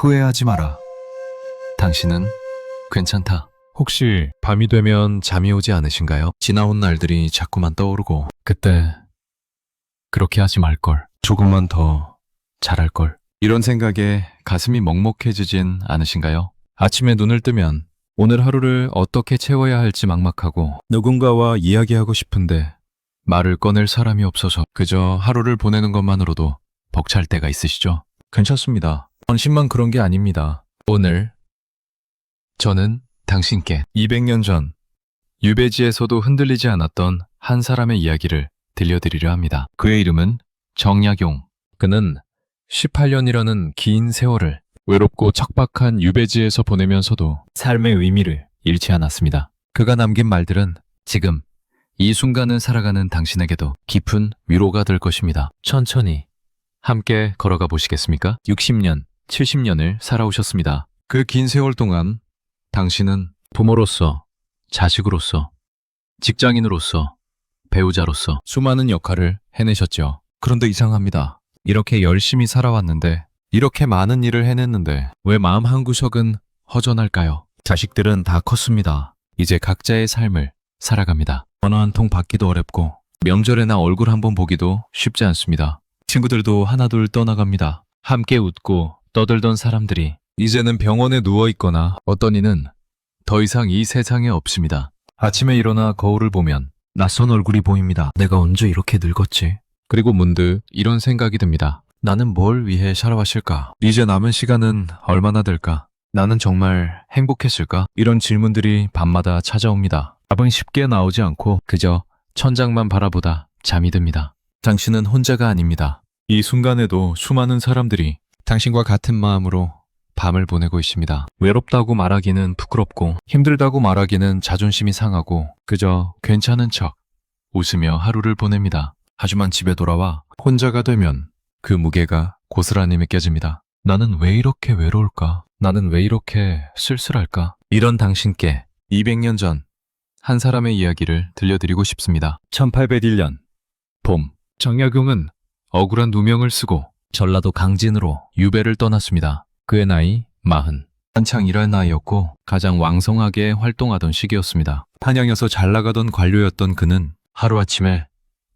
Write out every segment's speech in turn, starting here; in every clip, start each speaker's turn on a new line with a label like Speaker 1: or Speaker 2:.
Speaker 1: 후회하지 마라. 당신은 괜찮다.
Speaker 2: 혹시 밤이 되면 잠이 오지 않으신가요?
Speaker 1: 지나온 날들이 자꾸만 떠오르고
Speaker 2: 그때 그렇게 하지 말걸.
Speaker 1: 조금만 더
Speaker 2: 잘할걸.
Speaker 1: 이런 생각에 가슴이 먹먹해지진 않으신가요?
Speaker 2: 아침에 눈을 뜨면 오늘 하루를 어떻게 채워야 할지 막막하고
Speaker 1: 누군가와 이야기하고 싶은데
Speaker 2: 말을 꺼낼 사람이 없어서 그저 하루를 보내는 것만으로도 벅찰 때가 있으시죠?
Speaker 1: 괜찮습니다.
Speaker 2: 원심만 그런 게 아닙니다. 오늘 저는 당신께 200년 전 유배지에서도 흔들리지 않았던 한 사람의 이야기를 들려드리려 합니다. 그의 이름은 정약용. 그는 18년이라는 긴 세월을 외롭고 척박한 유배지에서 보내면서도 삶의 의미를 잃지 않았습니다. 그가 남긴 말들은 지금 이 순간을 살아가는 당신에게도 깊은 위로가 될 것입니다. 천천히 함께 걸어가 보시겠습니까? 60년, 70년을 살아오셨습니다.
Speaker 1: 그 긴 세월 동안 당신은
Speaker 2: 부모로서, 자식으로서, 직장인으로서, 배우자로서 수많은 역할을 해내셨죠.
Speaker 1: 그런데 이상합니다. 이렇게 열심히 살아왔는데 이렇게 많은 일을 해냈는데
Speaker 2: 왜 마음 한구석은 허전할까요?
Speaker 1: 자식들은 다 컸습니다.
Speaker 2: 이제 각자의 삶을 살아갑니다.
Speaker 1: 전화 한 통 받기도 어렵고
Speaker 2: 명절에나 얼굴 한번 보기도 쉽지 않습니다.
Speaker 1: 친구들도 하나둘 떠나갑니다.
Speaker 2: 함께 웃고 떠들던 사람들이
Speaker 1: 이제는 병원에 누워있거나
Speaker 2: 어떤 이는 더 이상 이 세상에 없습니다. 아침에 일어나 거울을 보면
Speaker 1: 낯선 얼굴이 보입니다. 내가 언제 이렇게 늙었지?
Speaker 2: 그리고 문득 이런 생각이 듭니다.
Speaker 1: 나는 뭘 위해 살아왔을까? 이제 남은 시간은 얼마나 될까? 나는 정말 행복했을까?
Speaker 2: 이런 질문들이 밤마다 찾아옵니다. 답은 쉽게 나오지 않고 그저 천장만 바라보다 잠이 듭니다.
Speaker 1: 당신은 혼자가 아닙니다.
Speaker 2: 이 순간에도 수많은 사람들이
Speaker 1: 당신과 같은 마음으로 밤을 보내고 있습니다.
Speaker 2: 외롭다고 말하기는 부끄럽고 힘들다고 말하기는 자존심이 상하고 그저 괜찮은 척 웃으며 하루를 보냅니다.
Speaker 1: 하지만 집에 돌아와 혼자가 되면 그 무게가 고스란히 느껴집니다.
Speaker 2: 나는 왜 이렇게 외로울까? 나는 왜 이렇게 쓸쓸할까? 이런 당신께
Speaker 1: 200년 전
Speaker 2: 한 사람의 이야기를 들려드리고 싶습니다. 1801년 봄, 정약용은 억울한 누명을 쓰고 전라도 강진으로 유배를 떠났습니다. 그의 나이 40.
Speaker 1: 한창 일할 나이였고
Speaker 2: 가장 왕성하게 활동하던 시기였습니다.
Speaker 1: 한양에서 잘 나가던 관료였던 그는
Speaker 2: 하루아침에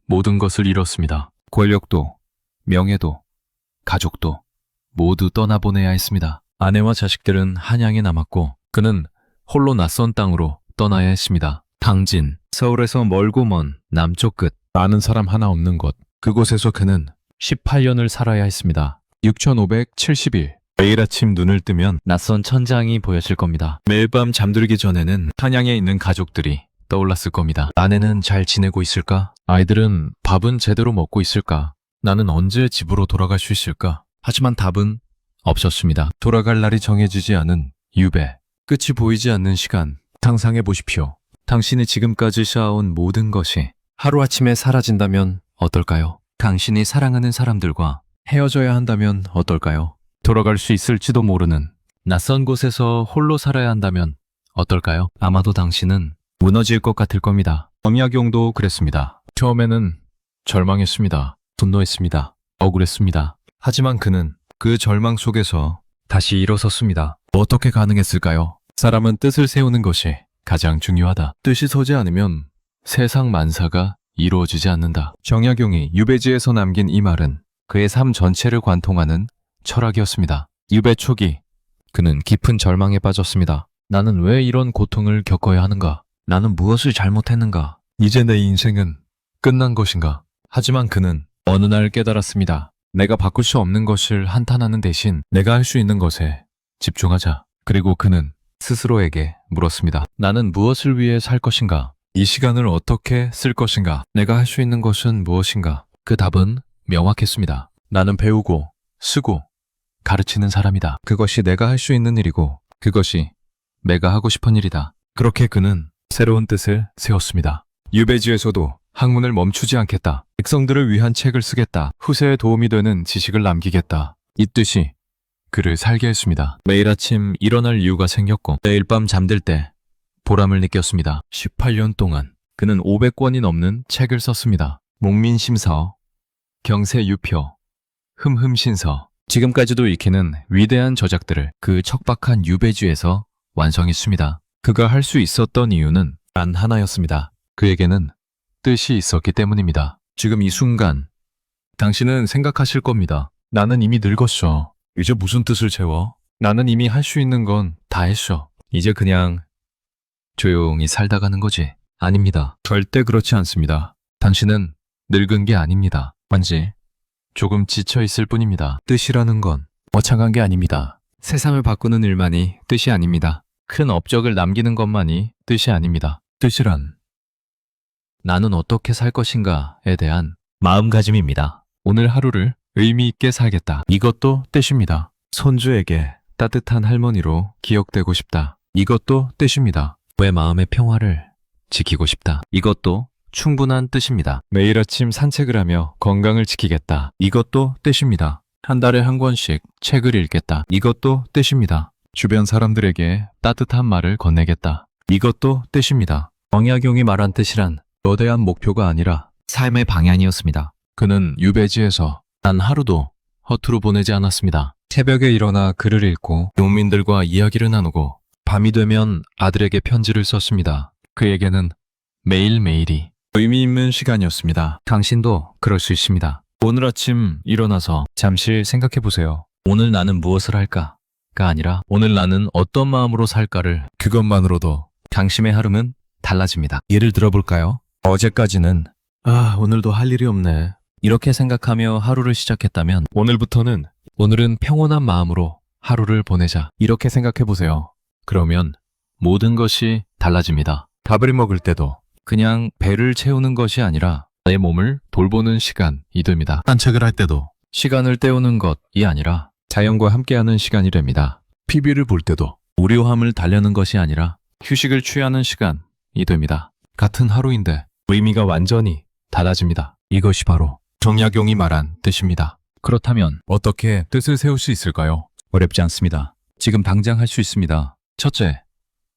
Speaker 2: 모든 것을 잃었습니다.
Speaker 1: 권력도, 명예도,
Speaker 2: 가족도 모두 떠나보내야 했습니다. 아내와 자식들은 한양에 남았고 그는 홀로 낯선 땅으로 떠나야 했습니다. 강진, 서울에서 멀고 먼 남쪽 끝,
Speaker 1: 아는 사람 하나 없는 곳. 그곳에서 그는
Speaker 2: 18년을 살아야 했습니다.
Speaker 1: 6570일 매일 아침 눈을 뜨면
Speaker 2: 낯선 천장이 보였을 겁니다.
Speaker 1: 매일 밤 잠들기 전에는
Speaker 2: 한양에 있는 가족들이 떠올랐을 겁니다.
Speaker 1: 아내는 잘 지내고 있을까?
Speaker 2: 아이들은 밥은 제대로 먹고 있을까? 나는 언제 집으로 돌아갈 수 있을까? 하지만 답은 없었습니다.
Speaker 1: 돌아갈 날이 정해지지 않은 유배. 끝이 보이지 않는 시간. 상상해 보십시오.
Speaker 2: 당신이 지금까지 쌓아온 모든 것이 하루아침에 사라진다면 어떨까요?
Speaker 1: 당신이 사랑하는 사람들과 헤어져야 한다면 어떨까요?
Speaker 2: 돌아갈 수 있을지도 모르는 낯선 곳에서 홀로 살아야 한다면 어떨까요?
Speaker 1: 아마도 당신은
Speaker 2: 무너질 것 같을 겁니다.
Speaker 1: 정약용도 그랬습니다.
Speaker 2: 처음에는 절망했습니다. 분노했습니다. 억울했습니다.
Speaker 1: 하지만 그는 그 절망 속에서
Speaker 2: 다시 일어섰습니다.
Speaker 1: 어떻게 가능했을까요?
Speaker 2: 사람은 뜻을 세우는 것이 가장 중요하다.
Speaker 1: 뜻이 서지 않으면
Speaker 2: 세상 만사가 이루어지지 않는다.
Speaker 1: 정약용이 유배지에서 남긴 이 말은
Speaker 2: 그의 삶 전체를 관통하는 철학이었습니다. 유배 초기 그는 깊은 절망에 빠졌습니다. 나는 왜 이런 고통을 겪어야 하는가?
Speaker 1: 나는 무엇을 잘못했는가? 이제 내 인생은 끝난 것인가? 하지만 그는
Speaker 2: 어느 날 깨달았습니다. 내가 바꿀 수 없는 것을 한탄하는 대신 내가 할 수 있는 것에 집중하자. 그리고 그는 스스로에게 물었습니다. 나는 무엇을 위해 살 것인가?
Speaker 1: 이 시간을 어떻게 쓸 것인가?
Speaker 2: 내가 할 수 있는 것은 무엇인가? 그 답은 명확했습니다. 나는 배우고, 쓰고, 가르치는 사람이다.
Speaker 1: 그것이 내가 할 수 있는 일이고
Speaker 2: 그것이 내가 하고 싶은 일이다.
Speaker 1: 그렇게 그는
Speaker 2: 새로운 뜻을 세웠습니다.
Speaker 1: 유배지에서도 학문을 멈추지 않겠다. 백성들을 위한 책을 쓰겠다. 후세에 도움이 되는 지식을 남기겠다.
Speaker 2: 이 뜻이 그를 살게 했습니다. 매일 아침 일어날 이유가 생겼고 매일 밤 잠들 때 보람을 느꼈습니다. 18년 동안 그는 500권이 넘는 책을 썼습니다.
Speaker 1: 목민심서,
Speaker 2: 경세유표, 흠흠신서, 지금까지도 익히는 위대한 저작들을 그 척박한 유배지에서 완성했습니다. 그가 할 수 있었던 이유는 단 하나였습니다. 그에게는 뜻이 있었기 때문입니다. 지금 이 순간 당신은 생각하실 겁니다. 나는 이미 늙었어. 이제 무슨 뜻을 채워? 나는 이미 할 수 있는 건 다 했어. 이제 그냥 조용히 살다 가는 거지. 아닙니다. 절대 그렇지 않습니다. 당신은 늙은 게 아닙니다. 단지 조금 지쳐 있을 뿐입니다. 뜻이라는 건 거창한 게 아닙니다. 세상을 바꾸는 일만이 뜻이 아닙니다. 큰 업적을 남기는 것만이 뜻이 아닙니다. 뜻이란 나는 어떻게 살 것인가에 대한 마음가짐입니다. 오늘 하루를 의미 있게 살겠다. 이것도 뜻입니다. 손주에게 따뜻한 할머니로 기억되고 싶다. 이것도 뜻입니다. 왜 마음의 평화를 지키고 싶다. 이것도 충분한 뜻입니다. 매일 아침 산책을 하며 건강을 지키겠다. 이것도 뜻입니다. 한 달에 한 권씩 책을 읽겠다. 이것도 뜻입니다. 주변 사람들에게 따뜻한 말을 건네겠다. 이것도 뜻입니다. 정약용이 말한 뜻이란 거대한 목표가 아니라 삶의 방향이었습니다. 그는 유배지에서 단 하루도 허투루 보내지 않았습니다. 새벽에 일어나 글을 읽고 농민들과 이야기를 나누고 밤이 되면 아들에게 편지를 썼습니다. 그에게는 매일매일이 의미 있는 시간이었습니다. 당신도 그럴 수 있습니다. 오늘 아침 일어나서 잠시 생각해 보세요. 오늘 나는 무엇을 할까가 아니라 오늘 나는 어떤 마음으로 살까를 그것만으로도 당신의 하루는 달라집니다. 예를 들어볼까요? 어제까지는 오늘도 할 일이 없네. 이렇게 생각하며 하루를 시작했다면 오늘은 평온한 마음으로 하루를 보내자. 이렇게 생각해 보세요. 그러면 모든 것이 달라집니다. 밥을 먹을 때도 그냥 배를 채우는 것이 아니라 내 몸을 돌보는 시간이 됩니다. 산책을 할 때도 시간을 때우는 것이 아니라 자연과 함께하는 시간이 됩니다. TV를 볼 때도 우려함을 달래는 것이 아니라 휴식을 취하는 시간이 됩니다. 같은 하루인데 의미가 완전히 달라집니다. 이것이 바로 정약용이 말한 뜻입니다. 그렇다면 어떻게 뜻을 세울 수 있을까요? 어렵지 않습니다. 지금 당장 할 수 있습니다. 첫째,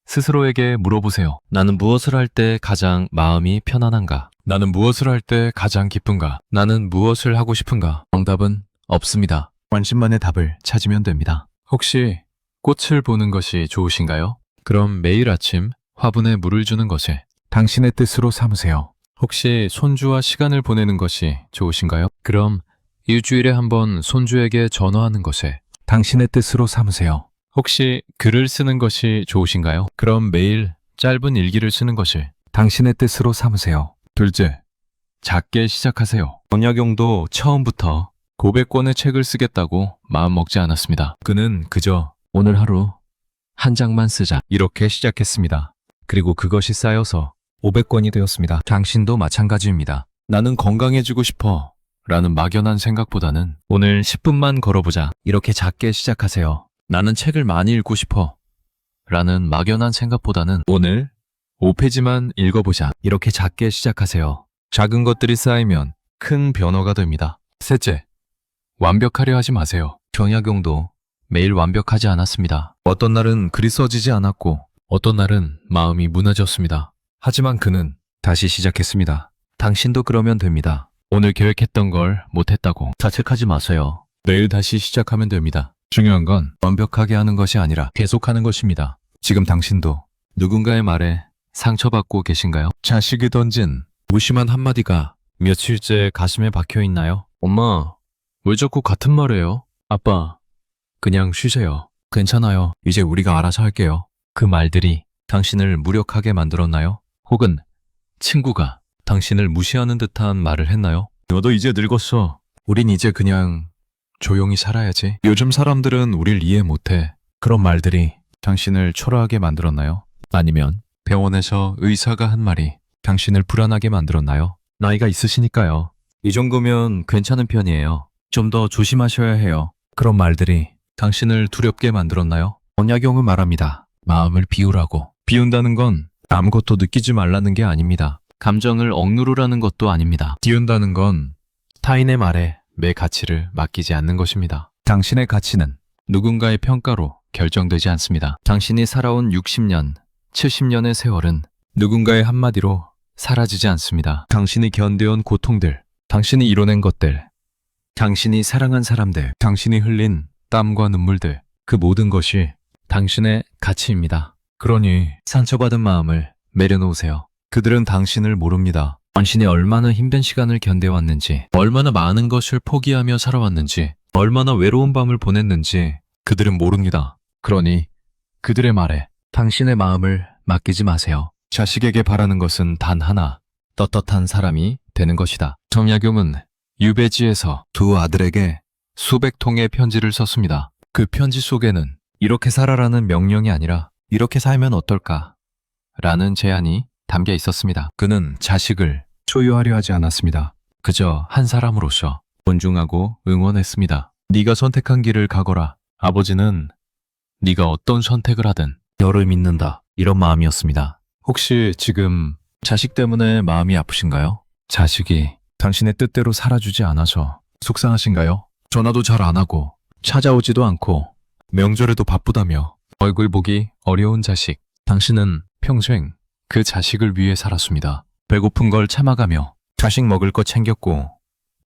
Speaker 2: 스스로에게 물어보세요. 나는 무엇을 할 때 가장 마음이 편안한가? 나는 무엇을 할 때 가장 기쁜가? 나는 무엇을 하고 싶은가? 정답은 없습니다. 관심만의 답을 찾으면 됩니다. 혹시 꽃을 보는 것이 좋으신가요? 그럼 매일 아침 화분에 물을 주는 것을 당신의 뜻으로 삼으세요. 혹시 손주와 시간을 보내는 것이 좋으신가요? 그럼 일주일에 한 번 손주에게 전화하는 것을 당신의 뜻으로 삼으세요. 혹시 글을 쓰는 것이 좋으신가요? 그럼 매일 짧은 일기를 쓰는 것을 당신의 뜻으로 삼으세요. 둘째, 작게 시작하세요. 정약용도 처음부터 고백권의 책을 쓰겠다고 마음먹지 않았습니다. 그는 그저 오늘 하루 한 장만 쓰자 이렇게 시작했습니다. 그리고 그것이 쌓여서 500권이 되었습니다. 당신도 마찬가지입니다. 나는 건강해지고 싶어 라는 막연한 생각보다는 오늘 10분만 걸어보자 이렇게 작게 시작하세요. 나는 책을 많이 읽고 싶어 라는 막연한 생각보다는 오늘 5페이지만 읽어보자 이렇게 작게 시작하세요. 작은 것들이 쌓이면 큰 변화가 됩니다. 셋째, 완벽하려 하지 마세요. 정약용도 매일 완벽하지 않았습니다. 어떤 날은 글이 써지지 않았고 어떤 날은 마음이 무너졌습니다. 하지만 그는 다시 시작했습니다. 당신도 그러면 됩니다. 오늘 계획했던 걸 못했다고 자책하지 마세요. 내일 다시 시작하면 됩니다. 중요한 건 완벽하게 하는 것이 아니라 계속하는 것입니다. 지금 당신도 누군가의 말에 상처받고 계신가요? 자식이 던진 무심한 한마디가 며칠째 가슴에 박혀 있나요? 엄마, 왜 자꾸 같은 말해요? 아빠, 그냥 쉬세요. 괜찮아요. 이제 우리가 알아서 할게요. 그 말들이 당신을 무력하게 만들었나요? 혹은 친구가 당신을 무시하는 듯한 말을 했나요? 너도 이제 늙었어. 우린 이제 그냥 조용히 살아야지. 요즘 사람들은 우릴 이해 못해. 그런 말들이 당신을 초라하게 만들었나요? 아니면 병원에서 의사가 한 말이 당신을 불안하게 만들었나요? 나이가 있으시니까요. 이 정도면 괜찮은 편이에요. 좀 더 조심하셔야 해요. 그런 말들이 당신을 두렵게 만들었나요? 정약용은 말합니다. 마음을 비우라고. 비운다는 건 아무것도 느끼지 말라는 게 아닙니다. 감정을 억누르라는 것도 아닙니다. 비운다는 건 타인의 말에 내 가치를 맡기지 않는 것입니다. 당신의 가치는 누군가의 평가로 결정되지 않습니다. 당신이 살아온 60년, 70년의 세월은 누군가의 한마디로 사라지지 않습니다. 당신이 견뎌온 고통들, 당신이 이뤄낸 것들,
Speaker 1: 당신이 사랑한 사람들, 당신이 흘린 땀과 눈물들, 그 모든 것이 당신의 가치입니다. 그러니 상처받은 마음을 내려놓으세요. 그들은 당신을 모릅니다. 당신이 얼마나 힘든 시간을 견뎌왔는지, 얼마나 많은 것을 포기하며 살아왔는지, 얼마나 외로운 밤을 보냈는지 그들은 모릅니다. 그러니 그들의 말에 당신의 마음을 맡기지 마세요. 자식에게 바라는 것은 단 하나, 떳떳한 사람이 되는 것이다. 정약용은 유배지에서 두 아들에게 수백 통의 편지를 썼습니다. 그 편지 속에는 이렇게 살아라는 명령이 아니라 이렇게 살면 어떨까? 라는 제안이 담겨 있었습니다. 그는 자식을 소유하려 하지 않았습니다. 그저 한 사람으로서 존중하고 응원했습니다. 네가 선택한 길을 가거라. 아버지는 네가 어떤 선택을 하든 너를 믿는다. 이런 마음이었습니다. 혹시 지금 자식 때문에 마음이 아프신가요? 자식이 당신의 뜻대로 살아주지 않아서 속상하신가요? 전화도 잘 안 하고 찾아오지도 않고 명절에도 바쁘다며 얼굴 보기 어려운 자식. 당신은 평생 그 자식을 위해 살았습니다. 배고픈 걸 참아가며 자식 먹을 거 챙겼고,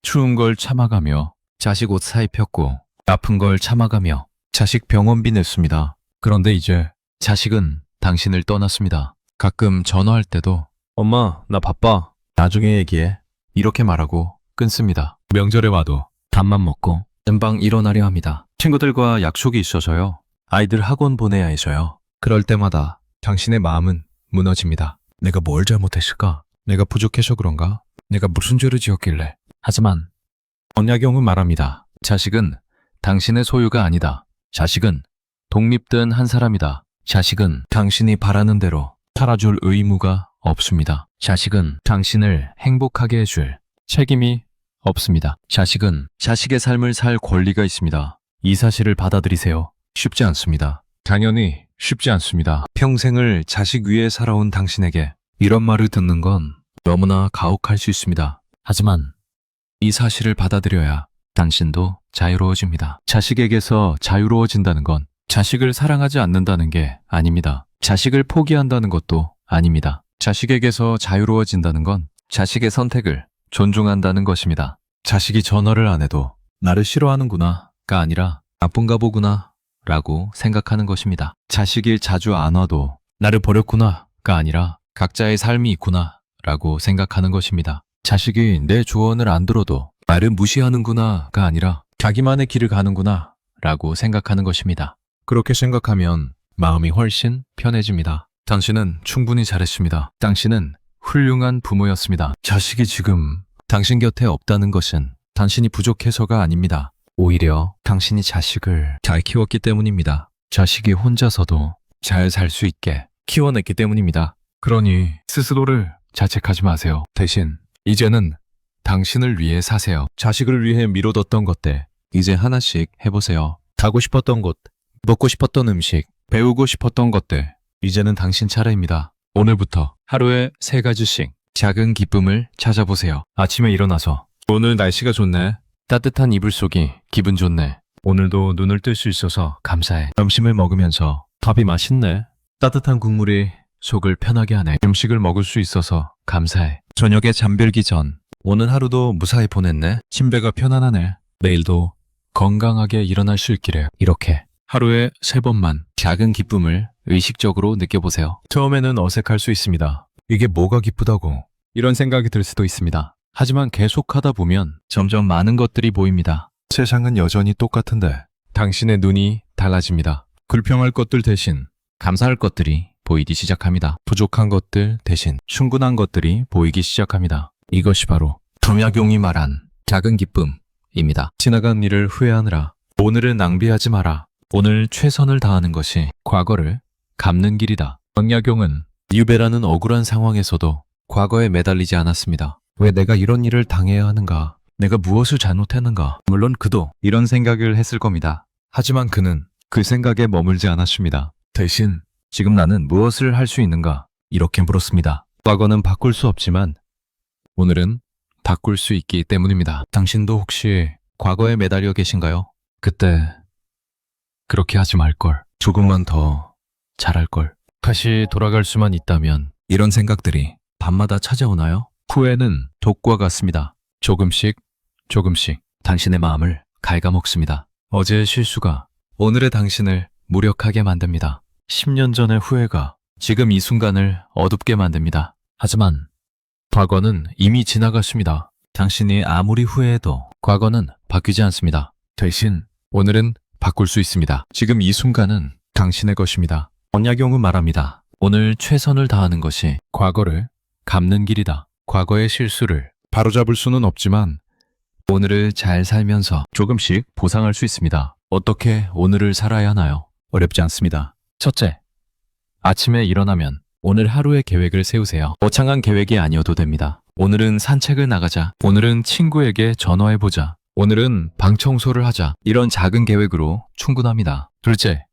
Speaker 1: 추운 걸 참아가며 자식 옷 사입혔고, 아픈 걸 참아가며 자식 병원비 냈습니다. 그런데 이제 자식은 당신을 떠났습니다. 가끔 전화할 때도 엄마, 나 바빠. 나중에 얘기해. 이렇게 말하고 끊습니다. 명절에 와도 밥만 먹고 금방 일어나려 합니다. 친구들과 약속이 있어서요. 아이들 학원 보내야 해서요. 그럴 때마다 당신의 마음은 무너집니다. 내가 뭘 잘못했을까? 내가 부족해서 그런가? 내가 무슨 죄를 지었길래? 하지만 언약용은 말합니다. 자식은 당신의 소유가 아니다. 자식은 독립된 한 사람이다. 자식은 당신이 바라는 대로 살아줄 의무가 없습니다. 자식은 당신을 행복하게 해줄 책임이 없습니다. 자식은 자식의 삶을 살 권리가 있습니다. 이 사실을 받아들이세요. 쉽지 않습니다. 당연히 쉽지 않습니다. 평생을 자식 위에 살아온 당신에게 이런 말을 듣는 건 너무나 가혹할 수 있습니다. 하지만 이 사실을 받아들여야 당신도 자유로워집니다. 자식에게서 자유로워진다는 건 자식을 사랑하지 않는다는 게 아닙니다. 자식을 포기한다는 것도 아닙니다. 자식에게서 자유로워진다는 건 자식의 선택을 존중한다는 것입니다. 자식이 전화를 안 해도 나를 싫어하는구나가 아니라 나쁜가 보구나 라고 생각하는 것입니다. 자식이 자주 안 와도 나를 버렸구나가 아니라 각자의 삶이 있구나 라고 생각하는 것입니다. 자식이 내 조언을 안 들어도 나를 무시하는구나가 아니라 자기만의 길을 가는구나 라고 생각하는 것입니다. 그렇게 생각하면 마음이 훨씬 편해집니다. 당신은 충분히 잘했습니다. 당신은 훌륭한 부모였습니다. 자식이 지금 당신 곁에 없다는 것은 당신이 부족해서가 아닙니다. 오히려 당신이 자식을 잘 키웠기 때문입니다. 자식이 혼자서도 잘 살 수 있게 키워냈기 때문입니다. 그러니 스스로를 자책하지 마세요. 대신 이제는 당신을 위해 사세요. 자식을 위해 미뤄뒀던 것들 이제 하나씩 해보세요. 가고 싶었던 곳, 먹고 싶었던 음식, 배우고 싶었던 것들 이제는 당신 차례입니다. 오늘부터 하루에 3가지씩 작은 기쁨을 찾아보세요. 아침에 일어나서 오늘 날씨가 좋네. 따뜻한 이불 속이 기분 좋네. 오늘도 눈을 뜰 수 있어서 감사해. 점심을 먹으면서 밥이 맛있네. 따뜻한 국물이 속을 편하게 하네. 음식을 먹을 수 있어서 감사해. 저녁에 잠들기 전 오늘 하루도 무사히 보냈네. 침대가 편안하네. 내일도 건강하게 일어날 수 있기를. 이렇게 하루에 3번만 작은 기쁨을 의식적으로 느껴보세요. 처음에는 어색할 수 있습니다. 이게 뭐가 기쁘다고 이런 생각이 들 수도 있습니다. 하지만 계속하다 보면 점점 많은 것들이 보입니다. 세상은 여전히 똑같은데 당신의 눈이 달라집니다. 불평할 것들 대신 감사할 것들이 보이기 시작합니다. 부족한 것들 대신 충분한 것들이 보이기 시작합니다. 이것이 바로 정약용이 말한 작은 기쁨입니다. 지나간 일을 후회하느라 오늘을 낭비하지 마라. 오늘 최선을 다하는 것이 과거를 갚는 길이다. 정약용은 유배라는 억울한 상황에서도 과거에 매달리지 않았습니다. 왜 내가 이런 일을 당해야 하는가? 내가 무엇을 잘못했는가? 물론 그도 이런 생각을 했을 겁니다. 하지만 그는 그 생각에 머물지 않았습니다. 대신 지금 나는 무엇을 할 수 있는가? 이렇게 물었습니다. 과거는 바꿀 수 없지만 오늘은 바꿀 수 있기 때문입니다. 당신도 혹시 과거에 매달려 계신가요? 그때 그렇게 하지 말걸. 조금만 더 잘할걸. 다시 돌아갈 수만 있다면 이런 생각들이 밤마다 찾아오나요? 후회는 독과 같습니다. 조금씩 당신의 마음을 갉아먹습니다. 어제의 실수가 오늘의 당신을 무력하게 만듭니다. 10년 전의 후회가 지금 이 순간을 어둡게 만듭니다. 하지만 과거는 이미 지나갔습니다. 당신이 아무리 후회해도 과거는 바뀌지 않습니다. 대신 오늘은 바꿀 수 있습니다. 지금 이 순간은 당신의 것입니다. 언약용은 말합니다. 오늘 최선을 다하는 것이 과거를 갚는 길이다. 과거의 실수를 바로잡을 수는 없지만 오늘을 잘 살면서 조금씩 보상할 수 있습니다. 어떻게 오늘을 살아야 하나요? 어렵지 않습니다. 첫째, 아침에 일어나면 오늘 하루의 계획을 세우세요. 거창한 계획이 아니어도 됩니다. 오늘은 산책을 나가자. 오늘은 친구에게 전화해보자. 오늘은 방 청소를 하자. 이런 작은 계획으로 충분합니다. 둘째,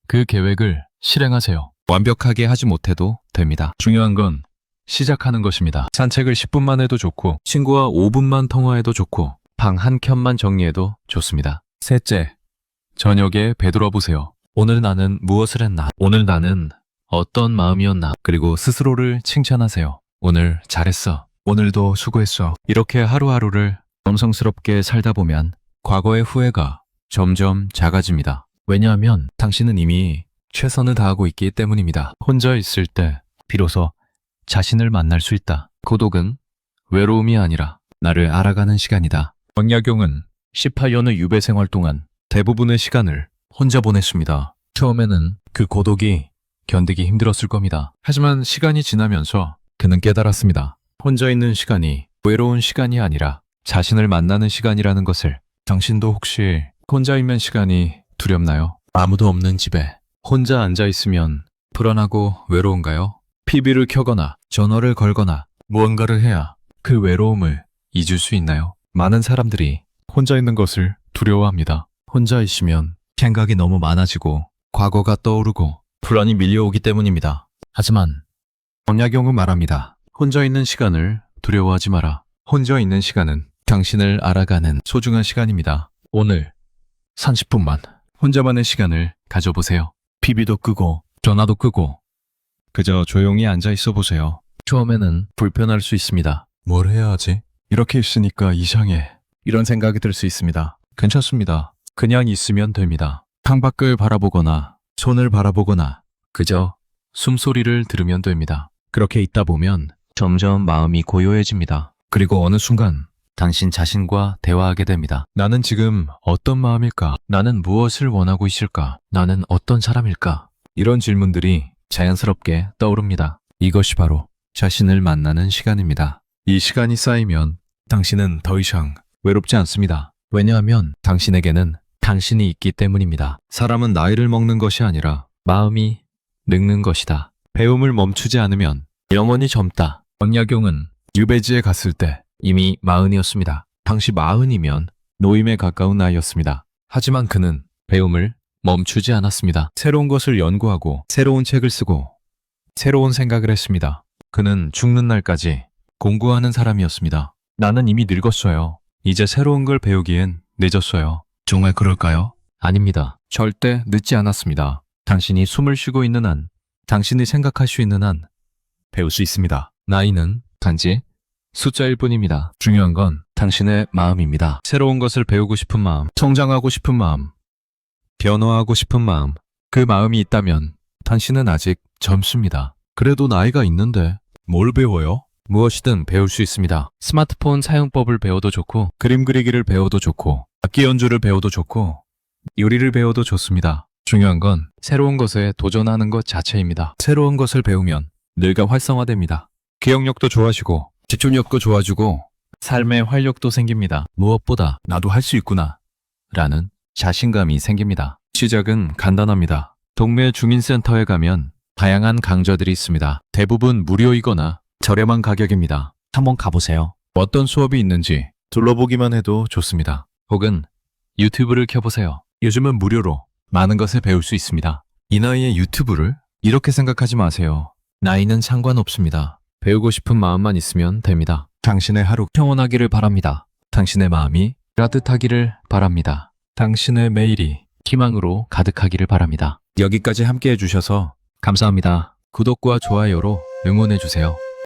Speaker 1: 그 계획을 실행하세요. 완벽하게 하지 못해도 됩니다. 중요한 건 시작하는 것입니다. 산책을 10분만 해도 좋고, 친구와 5분만 통화해도 좋고, 방 한 켠만 정리해도 좋습니다. 셋째, 저녁에 되돌아보세요. 오늘 나는 무엇을 했나? 오늘 나는 어떤 마음이었나? 그리고 스스로를 칭찬하세요. 오늘 잘했어. 오늘도 수고했어. 이렇게 하루하루를 정성스럽게 살다 보면 과거의 후회가 점점 작아집니다. 왜냐하면 당신은 이미 최선을 다하고 있기 때문입니다. 혼자 있을 때 비로소 자신을 만날 수 있다. 고독은 외로움이 아니라 나를 알아가는 시간이다. 왕약용은 18년의 유배 생활 동안 대부분의 시간을 혼자 보냈습니다. 처음에는 그 고독이 견디기 힘들었을 겁니다. 하지만 시간이 지나면서 그는 깨달았습니다. 혼자 있는 시간이 외로운 시간이 아니라 자신을 만나는 시간이라는 것을. 당신도 혹시 혼자 있는 시간이 두렵나요? 아무도 없는 집에 혼자 앉아 있으면 불안하고 외로운가요? TV를 켜거나 전화를 걸거나 무언가를 해야 그 외로움을 잊을 수 있나요? 많은 사람들이 혼자 있는 것을 두려워합니다. 혼자 있으면 생각이 너무 많아지고 과거가 떠오르고 불안이 밀려오기 때문입니다. 하지만 언약용은 말합니다. 혼자 있는 시간을 두려워하지 마라. 혼자 있는 시간은 당신을 알아가는 소중한 시간입니다. 오늘 30분만 혼자만의 시간을 가져보세요. TV도 끄고 전화도 끄고 그저 조용히 앉아 있어 보세요. 처음에는 불편할 수 있습니다. 뭘 해야 하지? 이렇게 있으니까 이상해. 이런 생각이 들 수 있습니다. 괜찮습니다. 그냥 있으면 됩니다. 창밖을 바라보거나 손을 바라보거나 그저 숨소리를 들으면 됩니다. 그렇게 있다 보면 점점 마음이 고요해집니다. 그리고 어느 순간 당신 자신과 대화하게 됩니다. 나는 지금 어떤 마음일까? 나는 무엇을 원하고 있을까? 나는 어떤 사람일까? 이런 질문들이 자연스럽게 떠오릅니다. 이것이 바로 자신을 만나는 시간입니다. 이 시간이 쌓이면 당신은 더 이상 외롭지 않습니다. 왜냐하면 당신에게는 당신이 있기 때문입니다. 사람은 나이를 먹는 것이 아니라 마음이 늙는 것이다. 배움을 멈추지 않으면 영원히 젊다. 언약용은 유배지에 갔을 때 이미 40이었습니다. 당시 40이면 노임에 가까운 나이였습니다. 하지만 그는 배움을 멈추지 않았습니다. 새로운 것을 연구하고 새로운 책을 쓰고 새로운 생각을 했습니다. 그는 죽는 날까지 공부하는 사람이었습니다. 나는 이미 늙었어요. 이제 새로운 걸 배우기엔 늦었어요. 정말 그럴까요? 아닙니다. 절대 늦지 않았습니다. 당신이 숨을 쉬고 있는 한, 당신이 생각할 수 있는 한 배울 수 있습니다. 나이는 단지 숫자일 뿐입니다. 중요한 건 당신의 마음입니다. 새로운 것을 배우고 싶은 마음, 성장하고 싶은 마음, 변화하고 싶은 마음. 그 마음이 있다면 당신은 아직 젊습니다. 그래도 나이가 있는데 뭘 배워요? 무엇이든 배울 수 있습니다. 스마트폰 사용법을 배워도 좋고, 그림 그리기를 배워도 좋고, 악기 연주를 배워도 좋고, 요리를 배워도 좋습니다. 중요한 건 새로운 것에 도전하는 것 자체입니다. 새로운 것을 배우면 뇌가 활성화됩니다. 기억력도 좋아지고, 집중력도 좋아지고, 삶의 활력도 생깁니다. 무엇보다 나도 할 수 있구나 라는 자신감이 생깁니다. 시작은 간단합니다. 동네 주민센터에 가면 다양한 강좌들이 있습니다. 대부분 무료이거나 저렴한 가격입니다. 한번 가보세요. 어떤 수업이 있는지 둘러보기만 해도 좋습니다. 혹은 유튜브를 켜보세요. 요즘은 무료로 많은 것을 배울 수 있습니다. 이 나이에 유튜브를? 이렇게 생각하지 마세요. 나이는 상관없습니다. 배우고 싶은 마음만 있으면 됩니다. 당신의 하루 평온하기를 바랍니다. 당신의 마음이 따뜻하기를 바랍니다. 당신의 매일이 희망으로 가득하기를 바랍니다. 여기까지 함께 해주셔서 감사합니다. 구독과 좋아요로 응원해주세요.